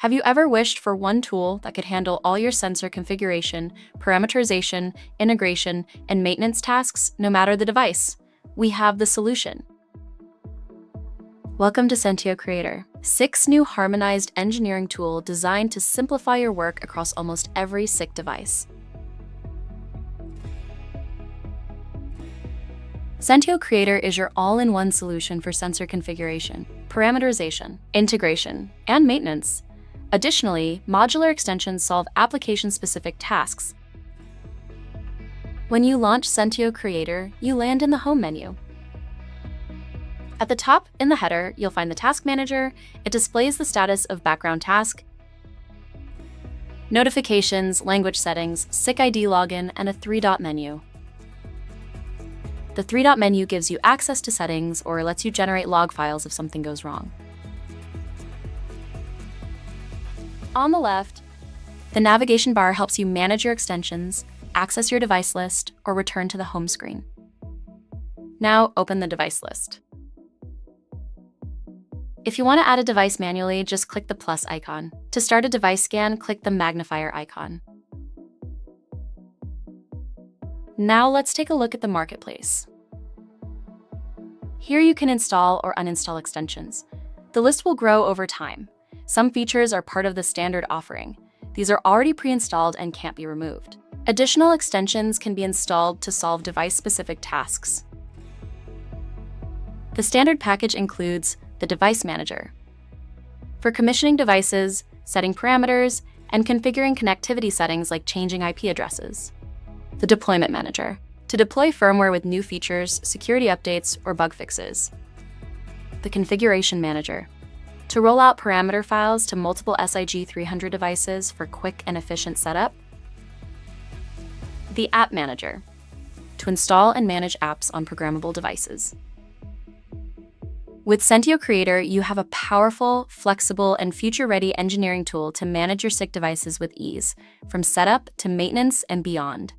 Have you ever wished for one tool that could handle all your sensor configuration, parameterization, integration, and maintenance tasks, no matter the device? We have the solution. Welcome to Sentio Creator, 6 new harmonized engineering tool designed to simplify your work across almost every SICK device. Sentio Creator is your all-in-one solution for sensor configuration, parameterization, integration, and maintenance. Additionally, modular extensions solve application-specific tasks. When you launch Sentio Creator, you land in the Home menu. At the top, in the header, you'll find the Task Manager. It displays the status of background task, notifications, language settings, SICK ID login, and a 3-dot menu. The 3-dot menu gives you access to settings or lets you generate log files if something goes wrong. On the left, the navigation bar helps you manage your extensions, access your device list, or return to the home screen. Now open the device list. If you want to add a device manually, just click the plus icon. To start a device scan, click the magnifier icon. Now let's take a look at the marketplace. Here you can install or uninstall extensions. The list will grow over time. Some features are part of the standard offering. These are already pre-installed and can't be removed. Additional extensions can be installed to solve device-specific tasks. The standard package includes the Device Manager for commissioning devices, setting parameters, and configuring connectivity settings like changing IP addresses. The Deployment Manager to deploy firmware with new features, security updates, or bug fixes. The Configuration Manager to roll out parameter files to multiple SIG 300 devices for quick and efficient setup. The App Manager to install and manage apps on programmable devices. With Sentio Creator, you have a powerful, flexible, and future-ready engineering tool to manage your SICK devices with ease, from setup to maintenance and beyond.